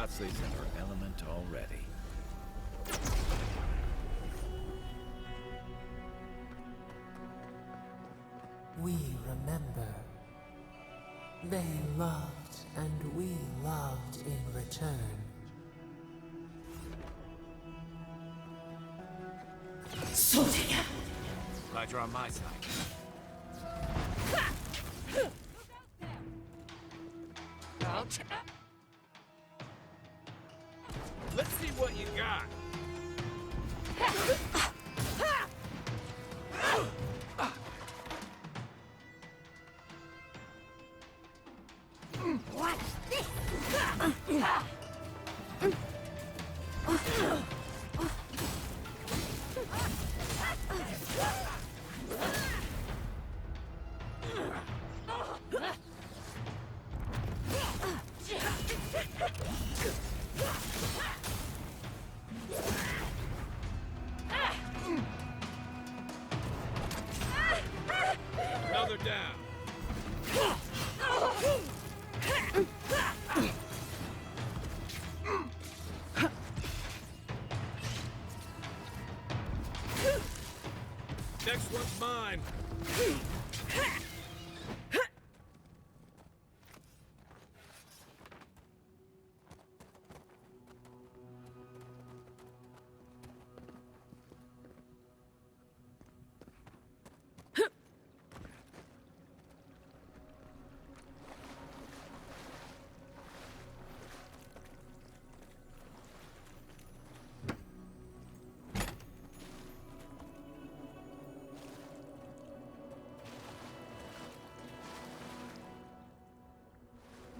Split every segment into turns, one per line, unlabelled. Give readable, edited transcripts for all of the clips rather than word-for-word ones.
Yahtze's in her element already.
We remember. They loved, and we loved in return.
Glad you're on my side. Let's see what you got. Another down. Next one's mine.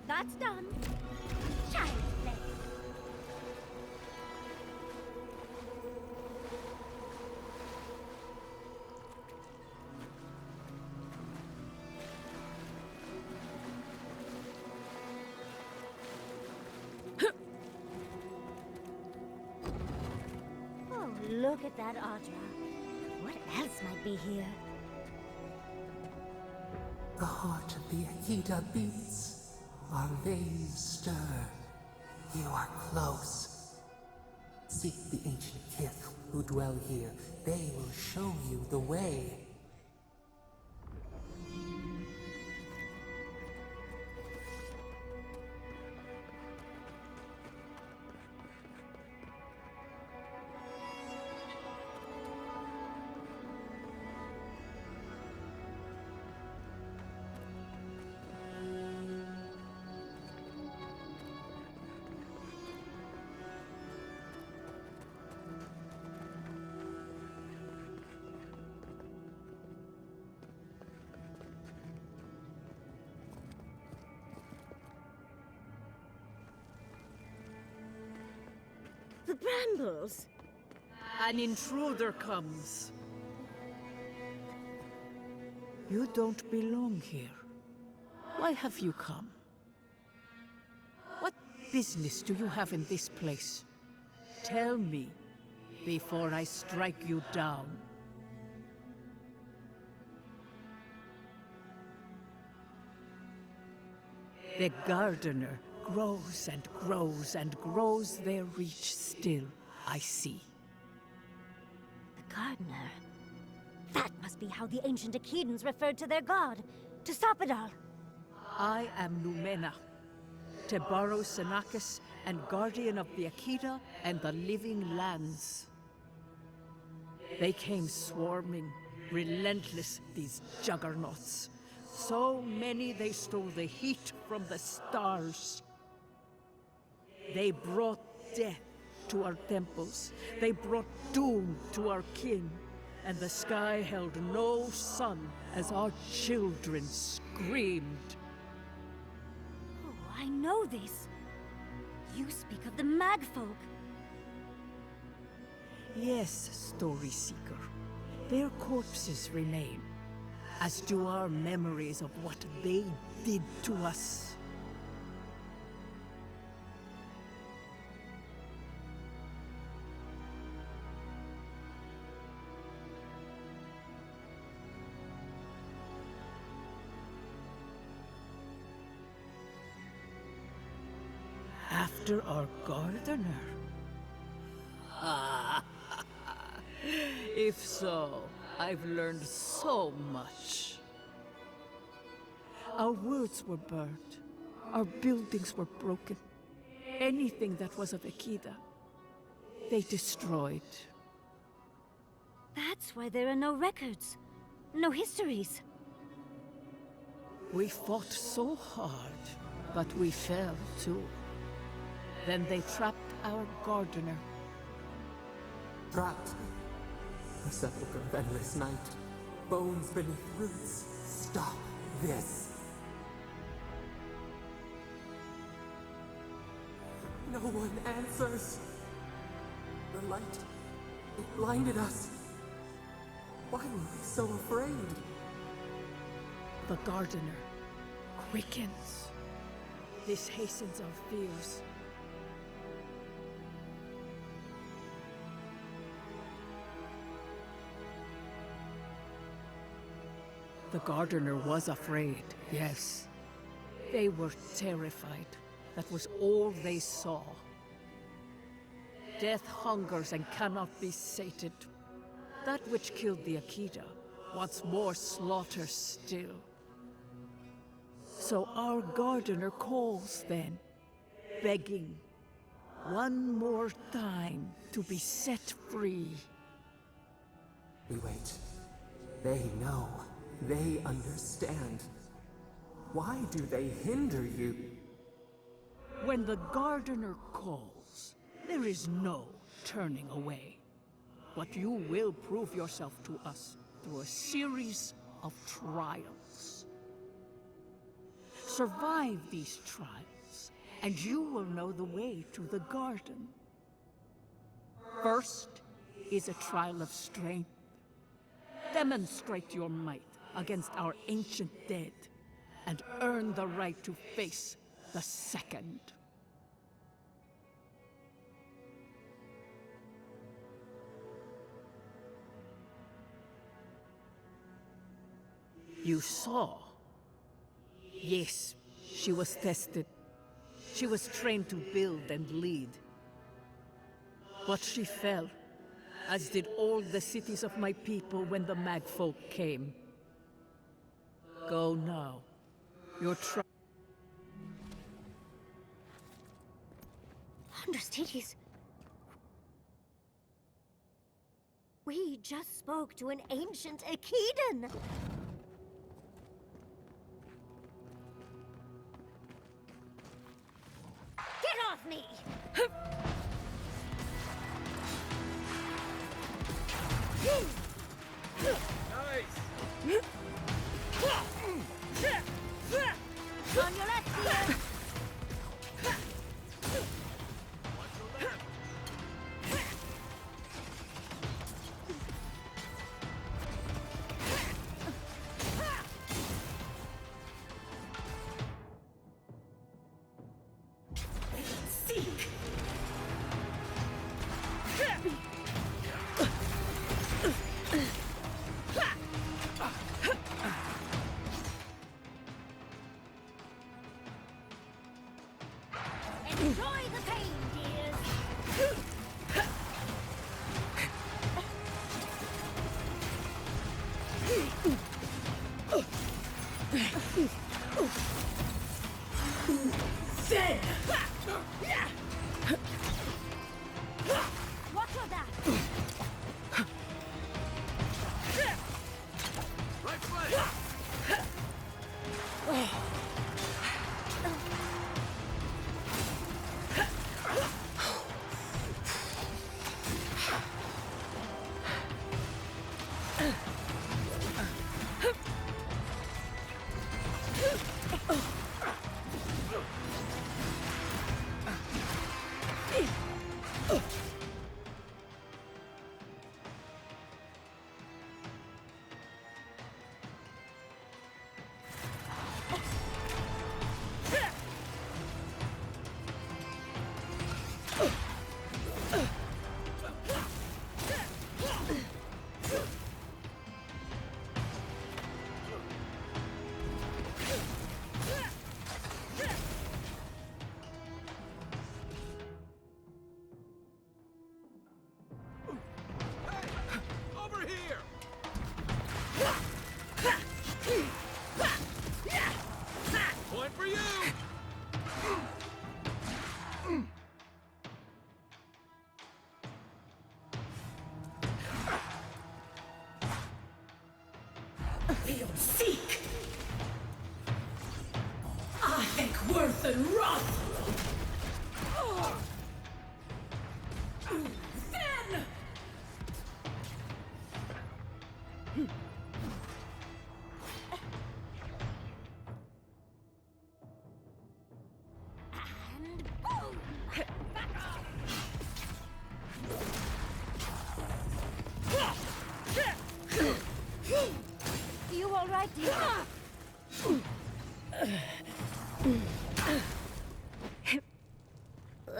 That's done. Child's play. Oh, look at that Audra. What else might be here?
The heart of the Akita beats. Our veins stir. You are close. Seek the ancient kith who dwell here. They will show you the way.
The brambles!
An intruder comes. You don't belong here. Why have you come? What business do you have in this place? Tell me, before I strike you down. The gardener grows and grows and grows their reach still, I see.
The gardener. That must be how the ancient Akidans referred to their god, to Spadal.
I am Numena, Tebaro Senakis, and guardian of the Akita and the living lands. They came swarming, relentless, these juggernauts. So many they stole the heat from the stars. They brought death to our temples. They brought doom to our kin. And the sky held no sun as our children screamed.
Oh, I know this. You speak of the Magfolk.
Yes, Story Seeker. Their corpses remain, as do our memories of what they did to us. after our gardener? If so, I've learned so much. Our words were burned. Our buildings were broken. Anything that was of Akida, they destroyed.
That's why there are no records, no histories.
We fought so hard, but we fell too. Then they trapped our gardener.
Trapped. The sepulchre of endless night. Bones beneath roots. Stop this. No one answers. The light, it blinded us. Why were we so afraid?
The gardener quickens. This hastens our fears. The gardener was afraid, yes. They were terrified. That was all they saw. Death hungers and cannot be sated. That which killed the Akida wants more slaughter still. So our gardener calls then, begging one more time to be set free.
We wait. They know. They understand. Why do they hinder you?
When the gardener calls, there is no turning away. But you will prove yourself to us through a series of trials. Survive these trials, and you will know the way to the garden. First is a trial of strength. Demonstrate your might against our ancient dead, and earn the right to face the second. You saw. Yes, she was tested. She was trained to build and lead. But she fell, as did all the cities of my people when the Magfolk came. Go now. Your
Understudies. We just spoke to an ancient Akidan. Get off me!
Nice!
On your left, dear! Enjoy the pain, dears! Watch your back!
Right foot!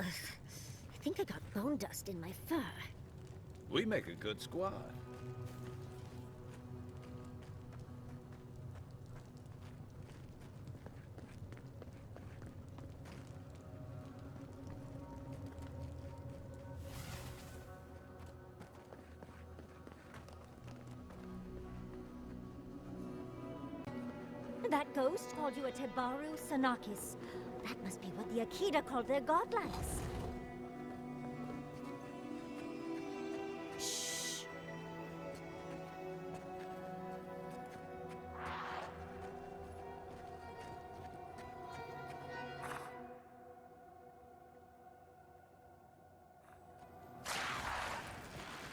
I think I got bone dust in my fur.
We make a good squad.
That ghost called you a Tebaru Sanakis. That must be what the Akita called their godlines. Shh.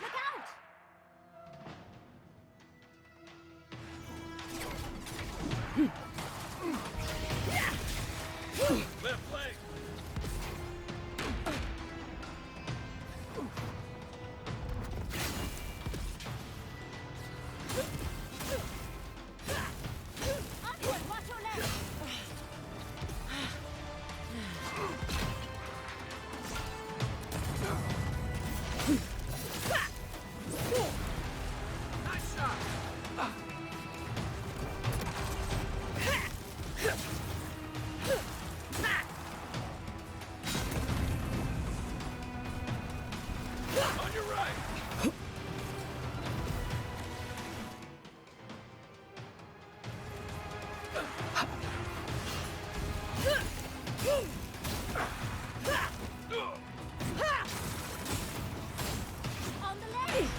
Look out!
Left leg!
Onward, watch your left!
Nice shot! On your right!
On the left!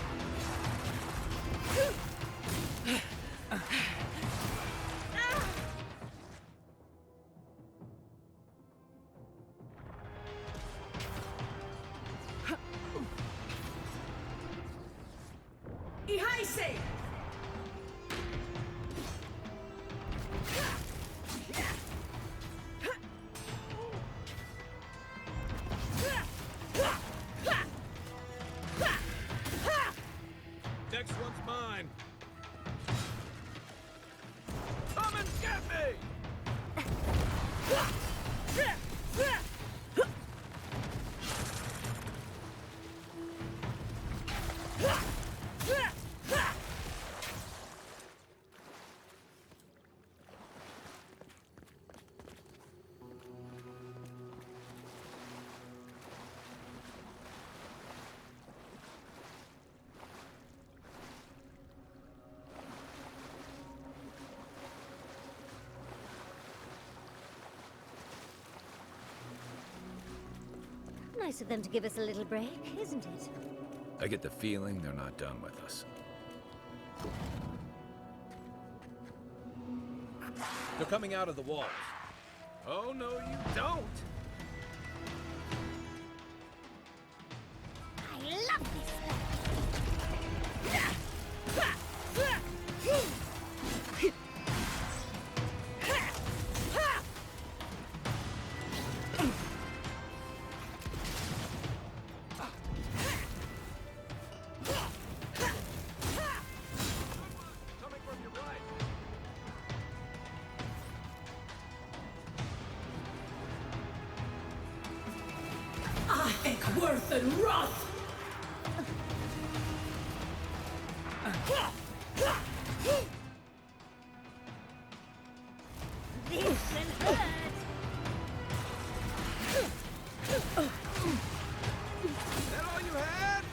Ihaise!
Next one's mine. Come and get me!
Nice of them to give us a little break, isn't it?
I get the feeling they're not done with us. They're coming out of the walls. Oh, no, you don't!
I love this stuff!
Coming from your right!
Worth and wrath!
This can hurt!
Is that all you had?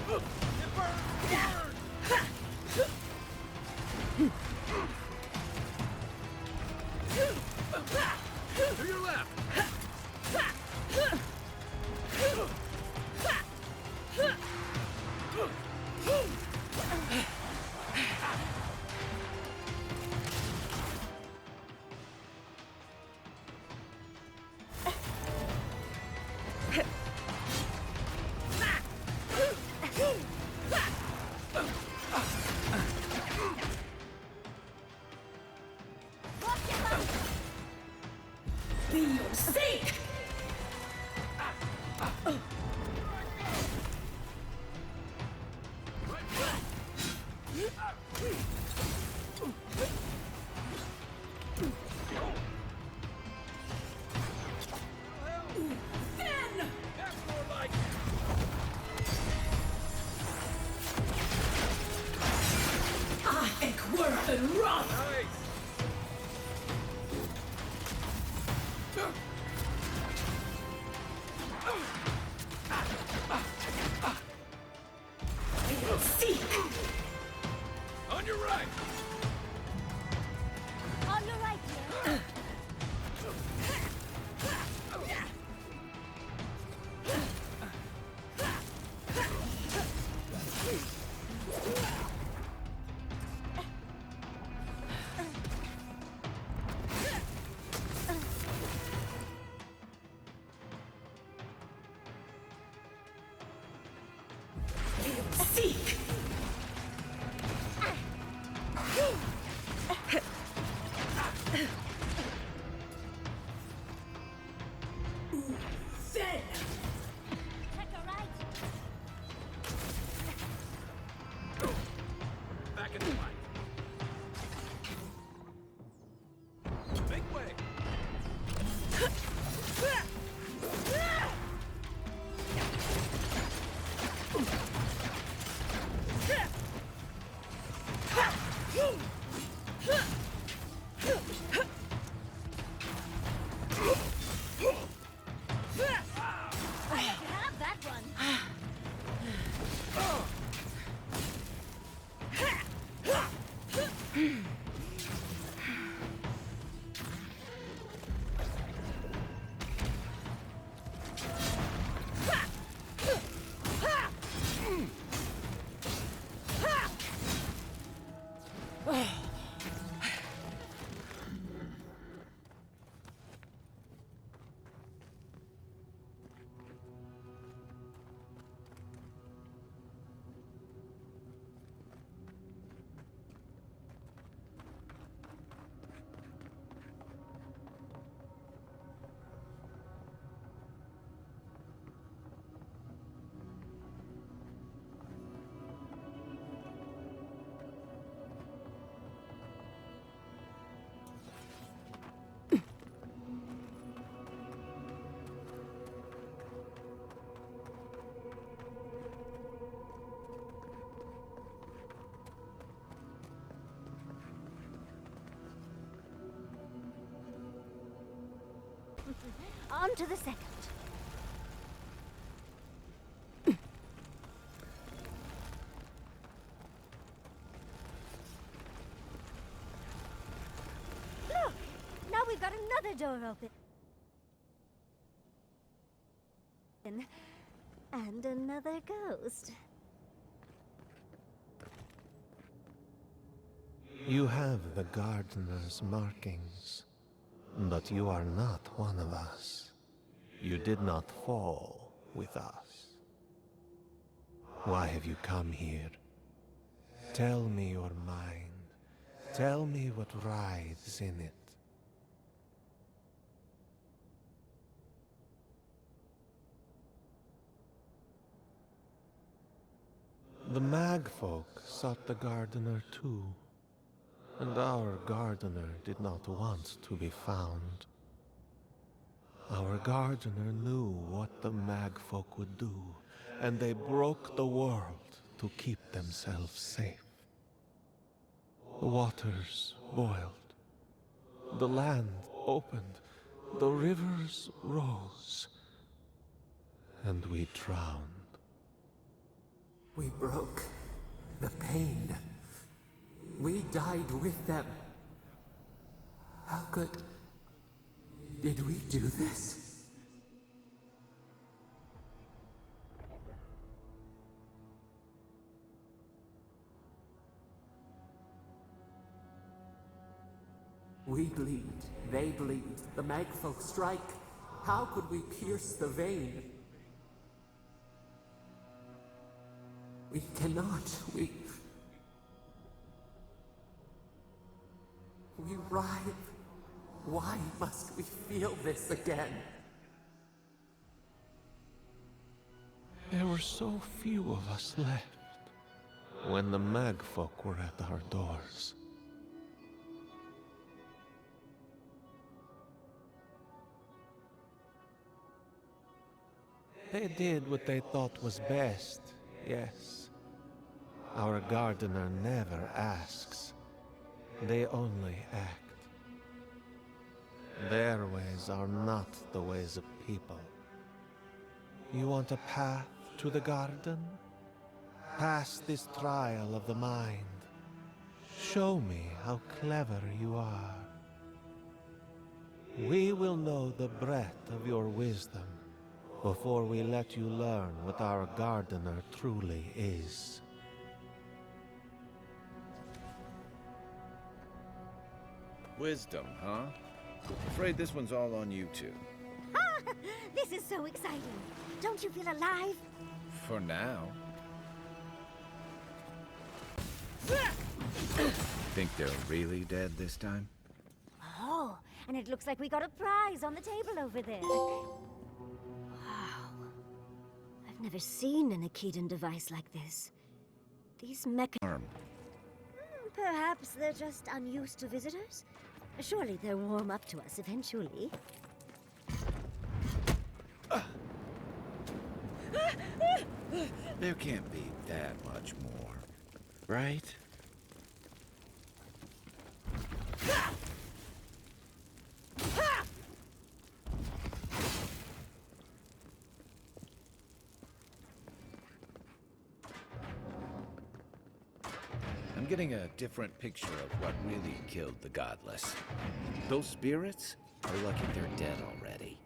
It burns! To your left!
Be your sake!
Right foot!
Seek! Then!
Check your right.
Back in the fight. Make way.
Have that one. On to the second. Look! Now we've got another door open. And another ghost.
You have the gardener's markings, but you are not one of us. You did not fall with us. Why have you come here? Tell me your mind. Tell me what writhes in it. The magfolk sought the gardener too, and our gardener did not want to be found. Our gardener knew what the magfolk would do, and they broke the world to keep themselves safe. The waters boiled, the land opened, the rivers rose, and we drowned.
We broke the pain. We died with them. How good did we do this? We bleed, they bleed, the magfolk strike. How could we pierce the vein? We cannot, we writhe. Why must we feel this again?
There were so few of us left when the magfolk were at our doors. They did what they thought was best, yes. Our gardener never asks. They only act. Their ways are not the ways of people. You want a path to the garden? Pass this trial of the mind. Show me how clever you are. We will know the breadth of your wisdom before we let you learn what our gardener truly is.
Wisdom, huh? Afraid this one's all on you two.
This is so exciting. Don't you feel alive?
For now. Think they're really dead this time?
Oh, and it looks like we got a prize on the table over there. Wow. I've never seen an Akedan device like this. These Perhaps they're just unused to visitors? Surely they'll warm up to us eventually.
There can't be that much more, right? I'm getting a different picture of what really killed the Godless. Those spirits are lucky they're dead already.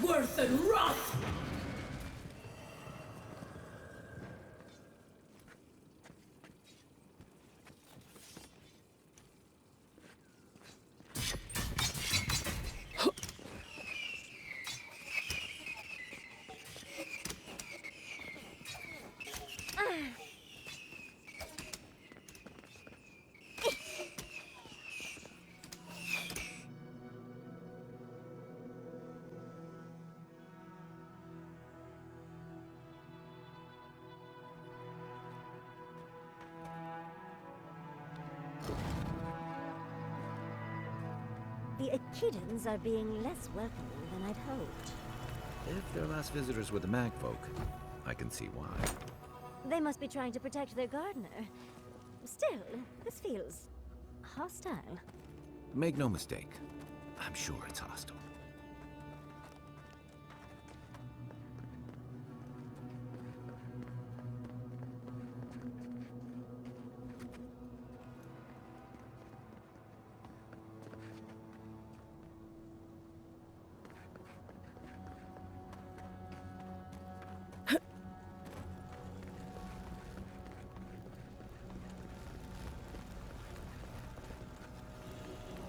Worth and wrath!
The Akidans are being less welcoming than I'd hoped.
If their last visitors were the Magfolk, I can see why.
They must be trying to protect their gardener. Still, this feels hostile.
Make no mistake, I'm sure it's hostile.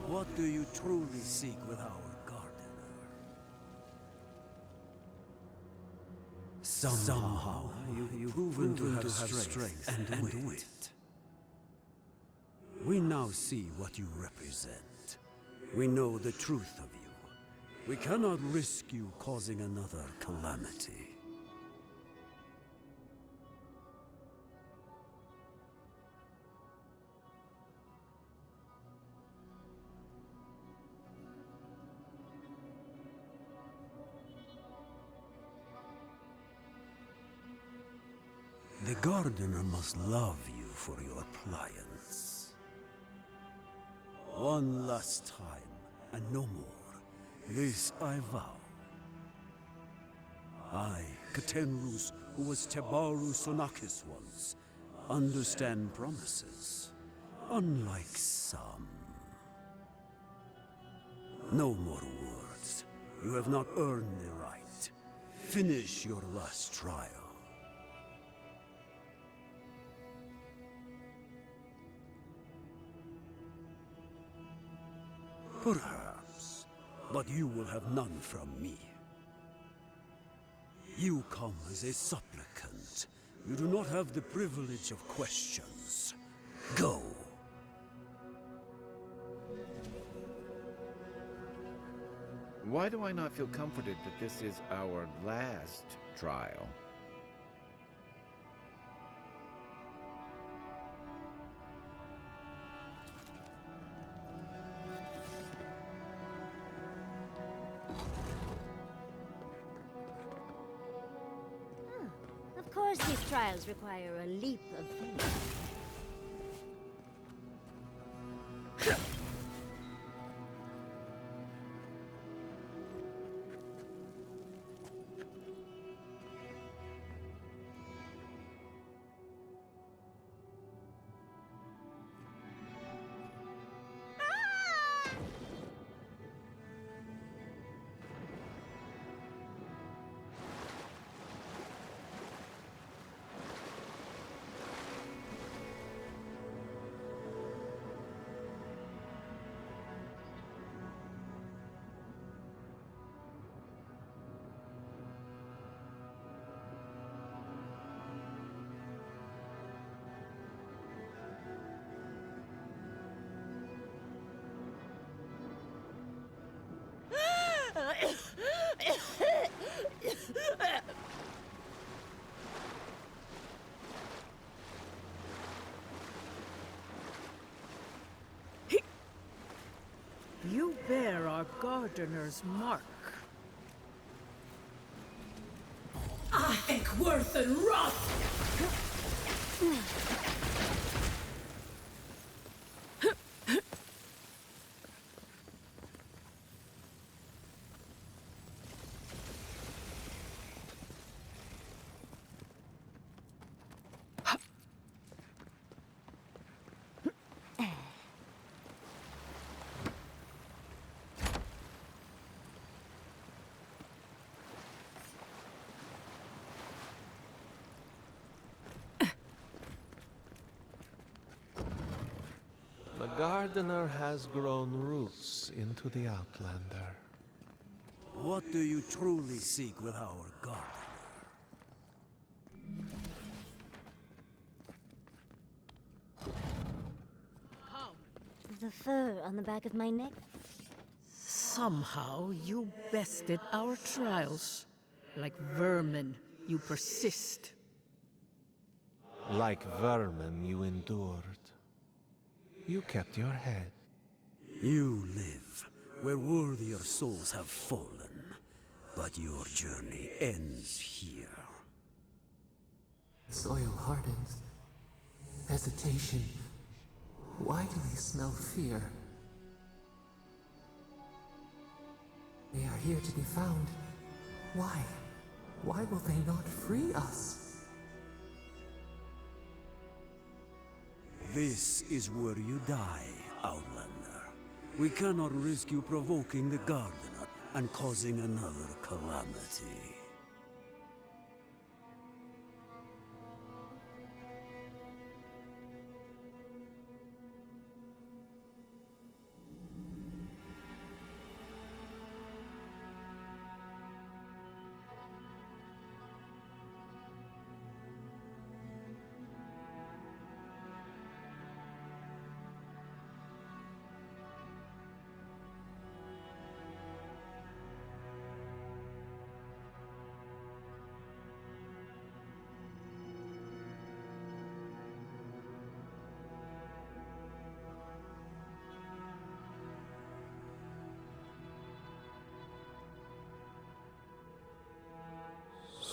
What do you truly seek with our gardener? Somehow you've proven to have strength and wit. We now see what you represent. We know the truth of you. We cannot risk you causing another calamity. The gardener must love you for your pliance. One last time, and no more. This I vow. I, Katenrus, who was Tebaru Sonakis once, understand promises, unlike some. No more words. You have not earned the right. Finish your last trial. Perhaps, but you will have none from me. You come as a supplicant. You do not have the privilege of questions. Go.
Why do I not feel comforted that this is our last trial?
Of course, these trials require a leap of faith.
You bear our gardener's mark.
I think worth and wrath!
The gardener has grown roots into the Outlander.
What do you truly seek with our gardener?
The fur on the back of my neck?
Somehow you bested our trials. Like vermin, you persist.
Like vermin, you endured. You kept your head.
You live where worthier souls have fallen, but your journey ends here.
Soil hardens. Hesitation. Why do they smell fear? They are here to be found. Why? Why will they not free us?
This is where you die, Outlander. We cannot risk you provoking the gardener and causing another calamity.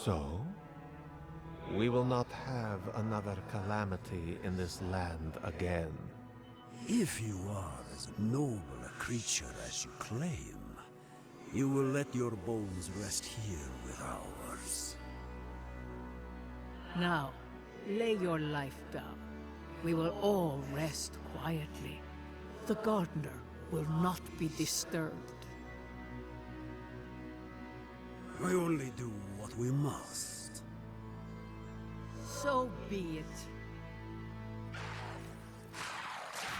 So, we will not have another calamity in this land again.
If you are as noble a creature as you claim, you will let your bones rest here with ours.
Now, lay your life down. We will all rest quietly. The gardener will not be disturbed.
We only do what we must.
So be it.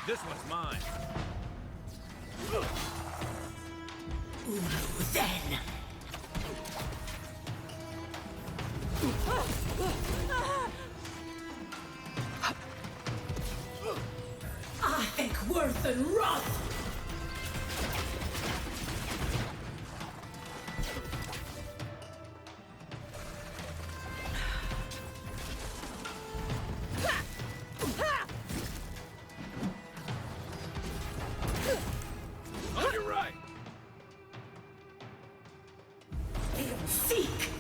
This one's mine.
Then! I think worth and wrath!
On your right.
Seek!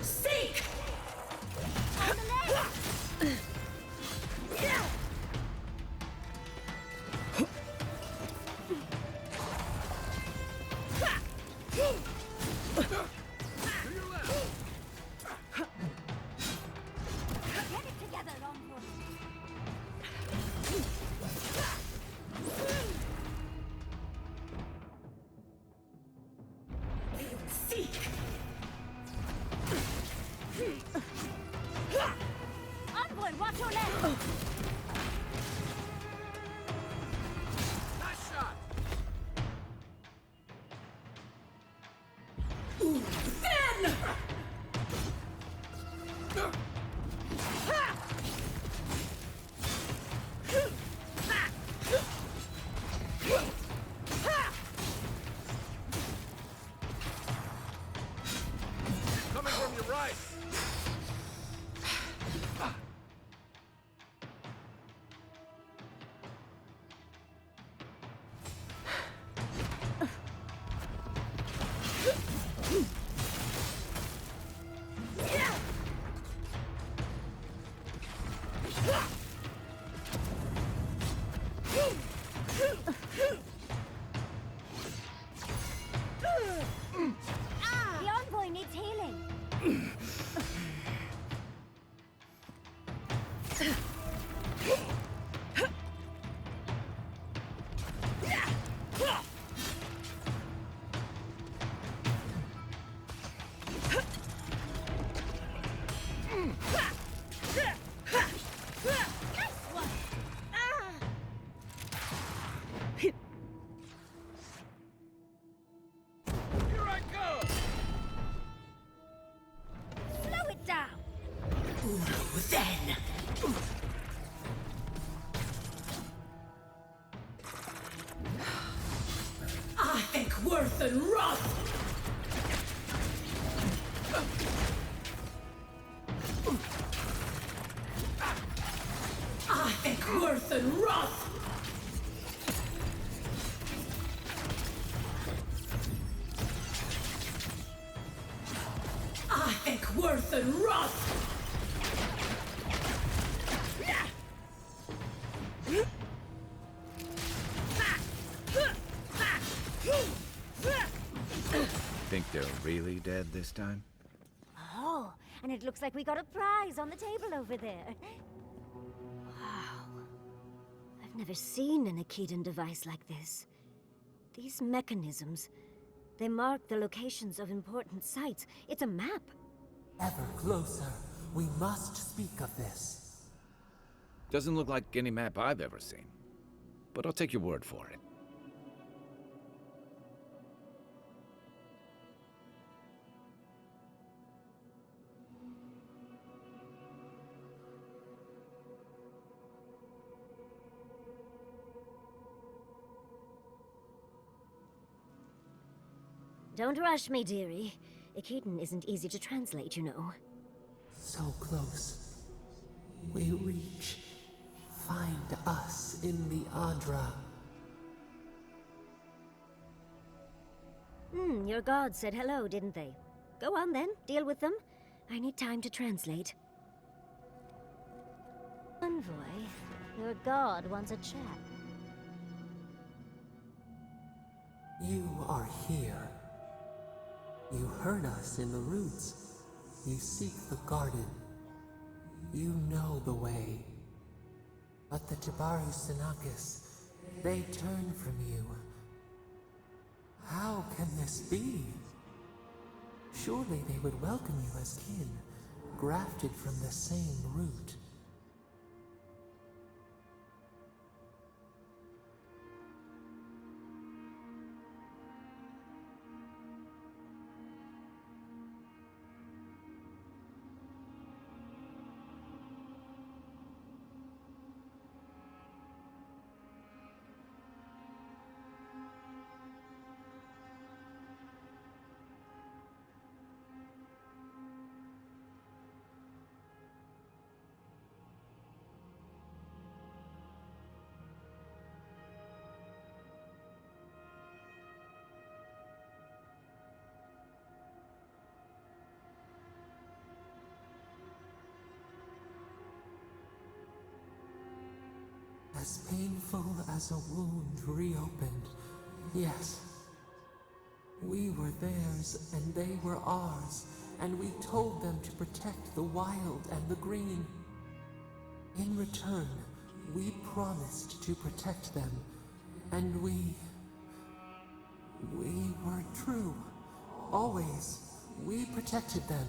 Seek!
On the left! Get it together, Longwood.
Seek!
Envoy, watch your left!
Then!
Coming from your right!
The envoy needs healing.
Here I go!
Slow it down!
Then! I think worth and wrath! I think worth and wrath! I think worth and wrath!
Think they're really dead this time?
Oh, and it looks like we got a prize on the table over there. Wow. I've never seen an Akedan device like this. These mechanisms, they mark the locations of important sites. It's a map.
Ever closer. We must speak of this.
Doesn't look like any map I've ever seen. But I'll take your word for it.
Don't rush me, dearie. Akedan isn't easy to translate, you know.
So close. We reach. Find us in the Adra.
Your gods said hello, didn't they? Go on then, deal with them. I need time to translate. Envoy, your god wants a chat.
You are here. You heard us in the roots. You seek the garden. You know the way. But the Jabaru Sinakis, they turn from you. How can this be? Surely they would welcome you as kin, grafted from the same root. as painful as a wound reopened. Yes. We were theirs, and they were ours, and we told them to protect the wild and the green. In return, we promised to protect them, and we were true. Always. We protected them.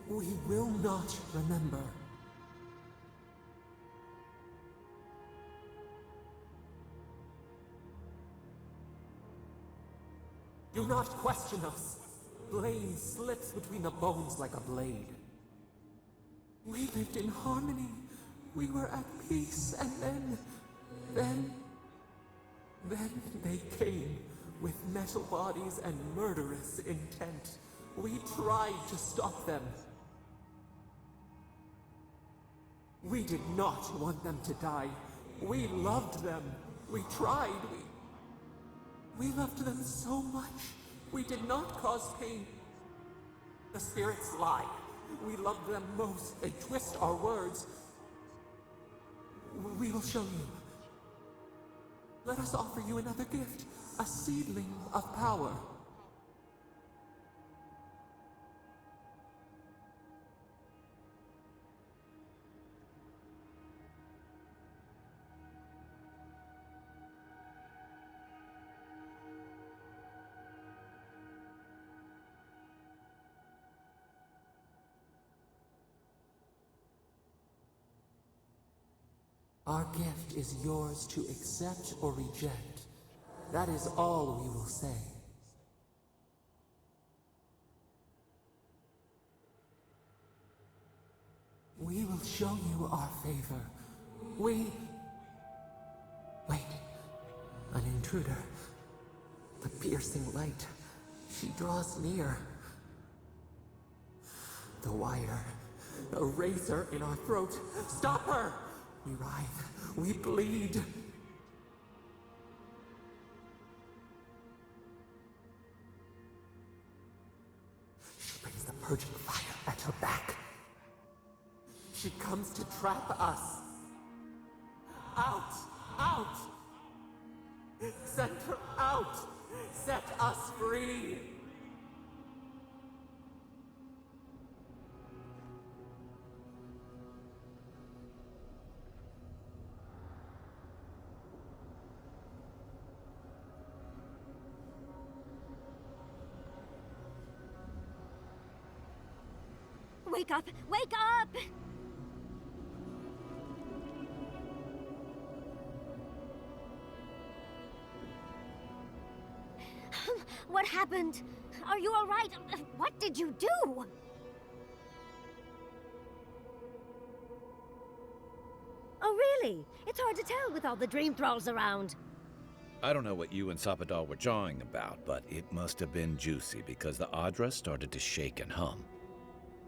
We will not remember. Do not question us. Blame slips between the bones like a blade. We lived in harmony. We were at peace, and then they came with metal bodies and murderous intent. We tried to stop them. We did not want them to die. We loved them. We tried. We loved them so much. We did not cause pain. The spirits lie. We love them most. They twist our words. We will show you. Let us offer you another gift. A seedling of power. Our gift is yours to accept or reject. That is all we will say. We will show you our favor. Wait. An intruder. The piercing light. She draws near. The wire. A razor in our throat. Stop her! We writhe. We bleed. She brings the purging fire at her back. She comes to trap us. Out! Out! Send her out! Set us free!
Wake up! Wake up! What happened? Are you all right? What did you do? Oh, really? It's hard to tell with all the dream thralls around.
I don't know what you and Spadal were jawing about, but it must have been juicy because the Adra started to shake and hum.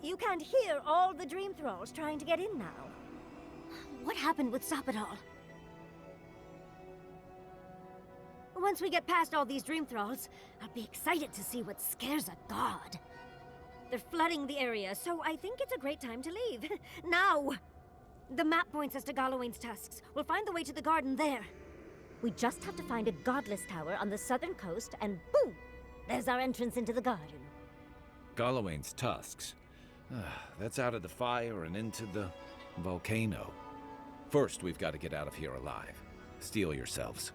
You can't hear all the dream thralls trying to get in now. What happened with Spadal? Once we get past all these dream thralls, I'll be excited to see what scares a god. They're flooding the area, so I think it's a great time to leave. Now! The map points us to Galawain's tusks. We'll find the way to the garden there. We just have to find a godless tower on the southern coast, and boom! There's our entrance into the garden.
Galawain's tusks. That's out of the fire and into the volcano. First, we've got to get out of here alive. Steel yourselves.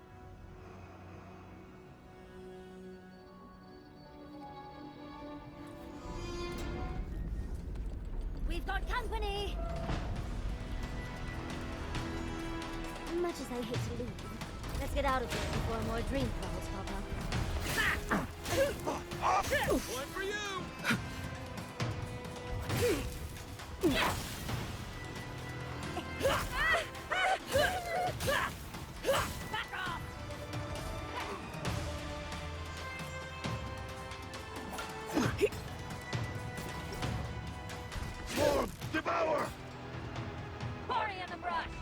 We've got company! Much as I hate to leave, let's get out of here before more dream thralls pop up.
One for you!
Back off!
More devour!
Hurry in the brush!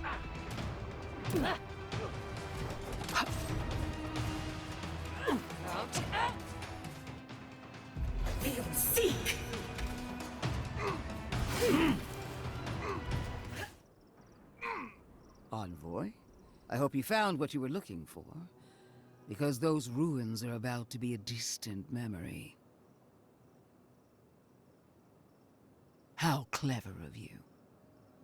Seek!
Envoy, I hope you found what you were looking for, because those ruins are about to be a distant memory. How clever of you.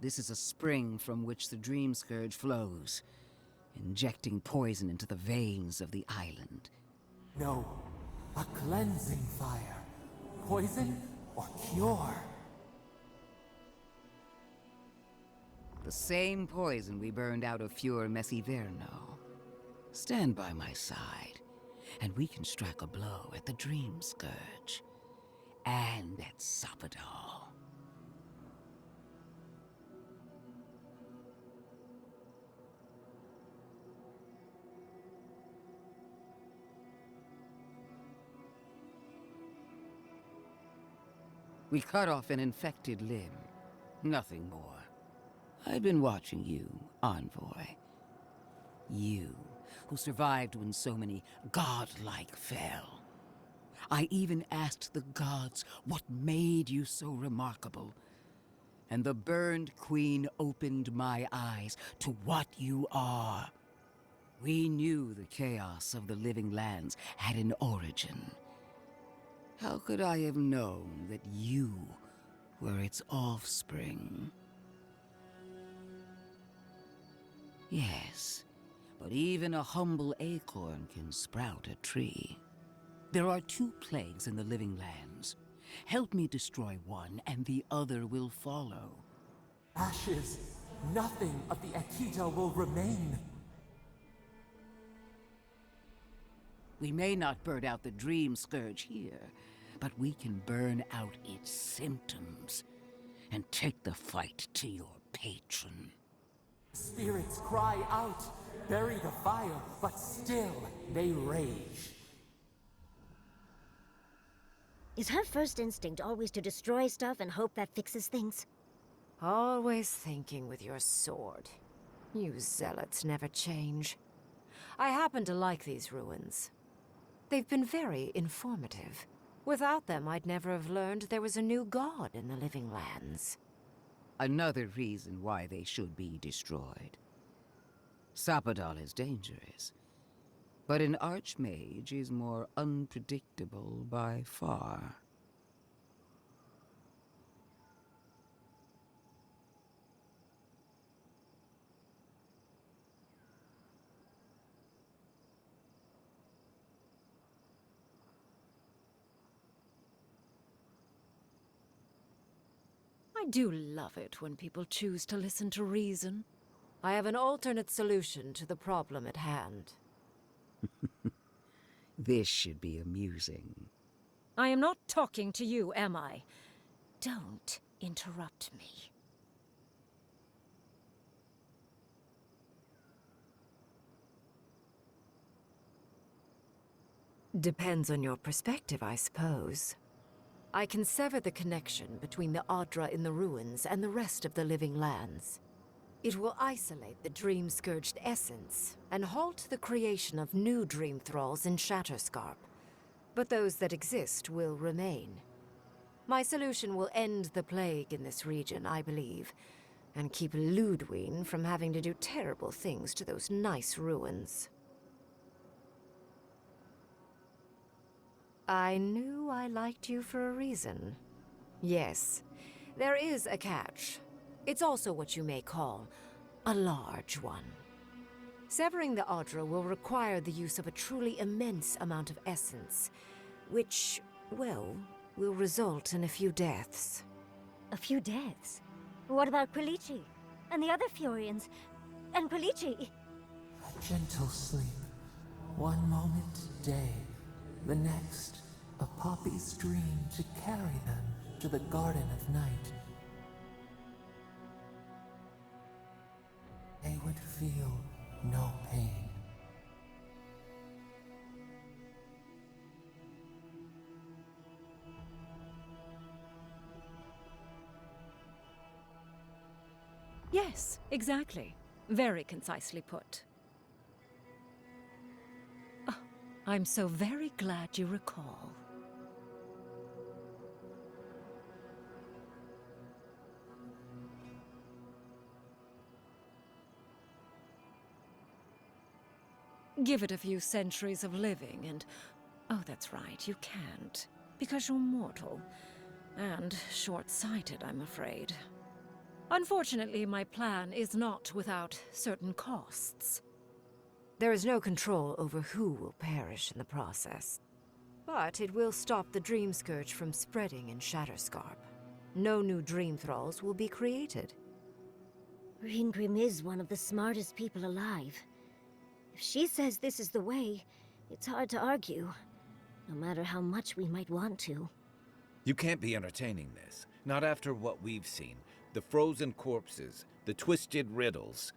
This is a spring from which the Dreamscorge flows, injecting poison into the veins of the island.
No, a cleansing fire. Poison or cure?
The same poison we burned out of Fior Messiverno. Stand by my side, and we can strike a blow at the Dreamscorge. And at Spadal. We cut off an infected limb. Nothing more. I've been watching you, Envoy. You, who survived when so many godlike fell. I even asked the gods what made you so remarkable. And the burned queen opened my eyes to what you are. We knew the chaos of the living lands had an origin. How could I have known that you were its offspring? Yes, but even a humble acorn can sprout a tree. There are 2 plagues in the living lands. Help me destroy one, and the other will follow.
Ashes. Nothing of the Akita will remain.
We may not burn out the Dreamscorge here, but we can burn out its symptoms and take the fight to your patron.
Spirits cry out, bury the fire, but still they rage.
Is her first instinct always to destroy stuff and hope that fixes things?
Always thinking with your sword. You zealots never change. I happen to like these ruins. They've been very informative. Without them, I'd never have learned there was a new god in the living lands.
Another reason why they should be destroyed. Spadal is dangerous, but an archmage is more unpredictable by far.
I do love it when people choose to listen to reason. I have an alternate solution to the problem at hand.
This should be amusing.
I am not talking to you, am I? Don't interrupt me. Depends on your perspective, I suppose. I can sever the connection between the Adra in the ruins and the rest of the living lands. It will isolate the dream-scourged essence and halt the creation of new dream thralls in Shatterscarp. But those that exist will remain. My solution will end the plague in this region, I believe, and keep Ludwine from having to do terrible things to those nice ruins. I knew I liked you for a reason. Yes, there is a catch. It's also what you may call a large one. Severing the Adra will require the use of a truly immense amount of essence, which, well, will result in a few deaths.
A few deaths? What about Quilici? And the other Furians? And Quilici?
A gentle sleep. One moment day, the next, a poppy's dream to carry them to the Garden of Night. They would feel no pain.
Yes, exactly. Very concisely put. Oh, I'm so very glad you recall. Give it a few centuries of living and... Oh, that's right, you can't. Because you're mortal. And short-sighted, I'm afraid. Unfortunately, my plan is not without certain costs. There is no control over who will perish in the process. But it will stop the Dreamscorge from spreading in Shatterscarp. No new Dream Thralls will be created.
Reengrim is one of the smartest people alive. If she says this is the way, it's hard to argue, no matter how much we might want to.
You can't be entertaining this. Not after what we've seen. The frozen corpses, the twisted riddles.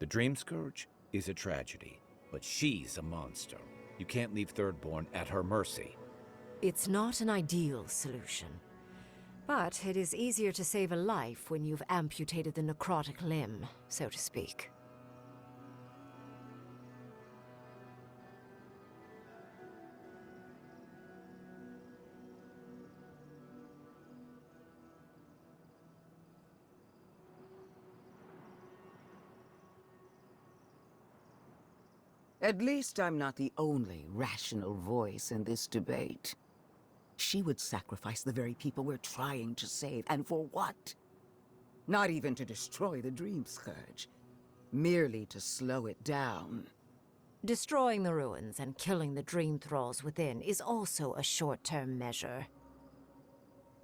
The Dreamscourge is a tragedy, but she's a monster. You can't leave Thirdborn at her mercy.
It's not an ideal solution. But it is easier to save a life when you've amputated the necrotic limb, so to speak.
At least I'm not the only rational voice in this debate. She would sacrifice the very people we're trying to save, and for what? Not even to destroy the Dreamscourge, merely to slow it down.
Destroying the ruins and killing the Dream Thralls within is also a short-term measure.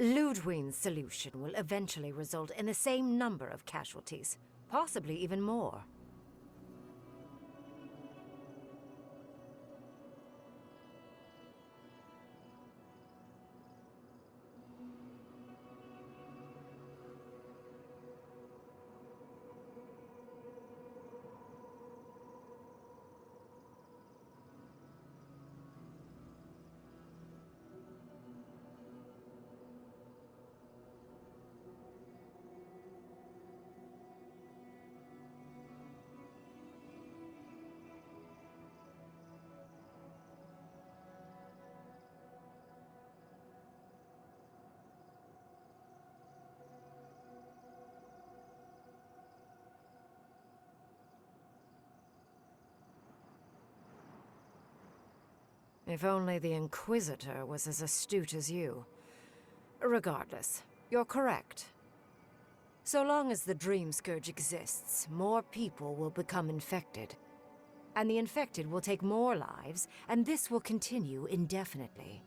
Ludwig's solution will eventually result in the same number of casualties, possibly even more. If only the Inquisitor was as astute as you. Regardless, you're correct. So long as the Dreamscourge exists, more people will become infected. And the infected will take more lives, and this will continue indefinitely.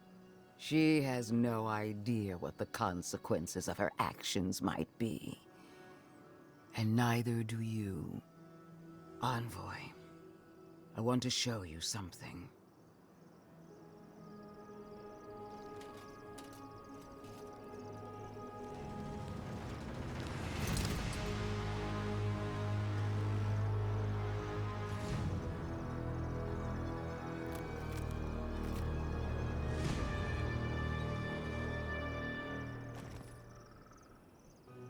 She has no idea what the consequences of her actions might be. And neither do you. Envoy, I want to show you something.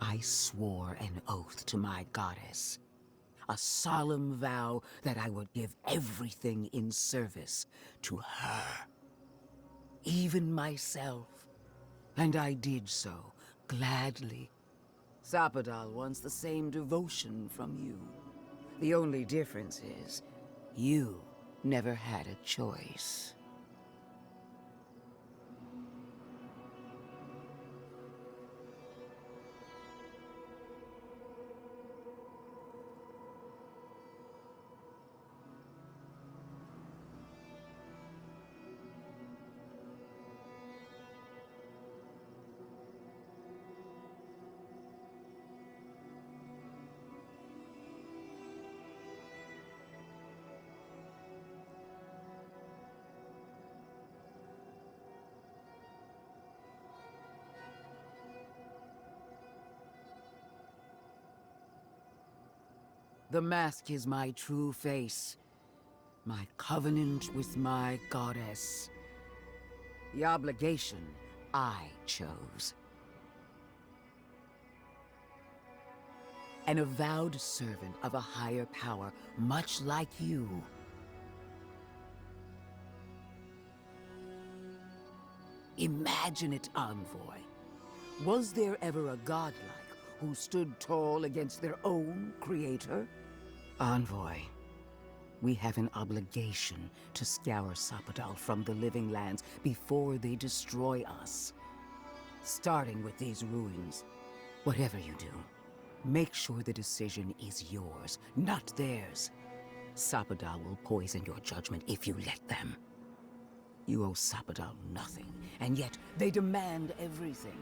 I swore an oath to my goddess. A solemn vow that I would give everything in service to her. Even myself. And I did so, gladly. Spadal wants the same devotion from you. The only difference is, you never had a choice. The mask is my true face, my covenant with my goddess. The obligation I chose. An avowed servant of a higher power, much like you. Imagine it, Envoy. Was there ever a godlike who stood tall against their own creator? Envoy, We have an obligation to scour Spadal from the living lands before they destroy us. Starting with these ruins. Whatever you do, make sure the decision is yours, not theirs. Spadal will poison your judgment if you let them. You owe Spadal nothing, and yet they demand everything.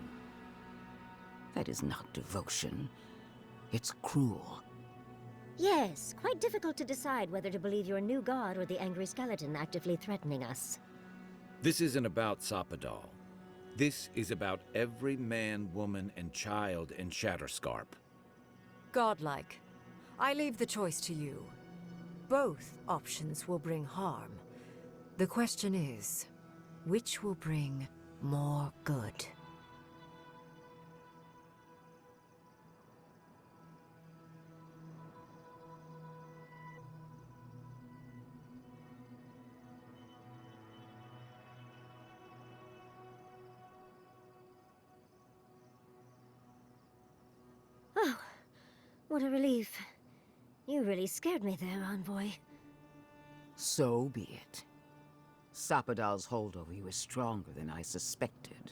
That is not devotion. It's cruel.
Yes, quite difficult to decide whether to believe your new god or the angry skeleton actively threatening us.
This isn't about Spadal. This is about every man, woman, and child in Shatterscarp.
Godlike. I leave the choice to you. Both options will bring harm. The question is, which will bring more good?
Oh, what a relief. You really scared me there, Envoy.
So be it. Spadal's hold over you is stronger than I suspected.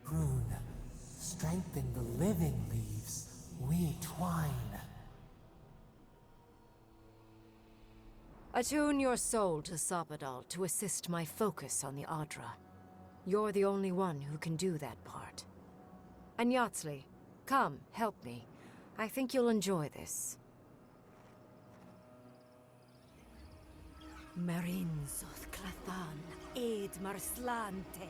Rune, strengthen the living leaves. We twine.
Attune your soul to Spadal to assist my focus on the Adra. You're the only one who can do that part. And Yatsley, come, help me. I think you'll enjoy this.
Marinzoth Clathan, Aid Marslante.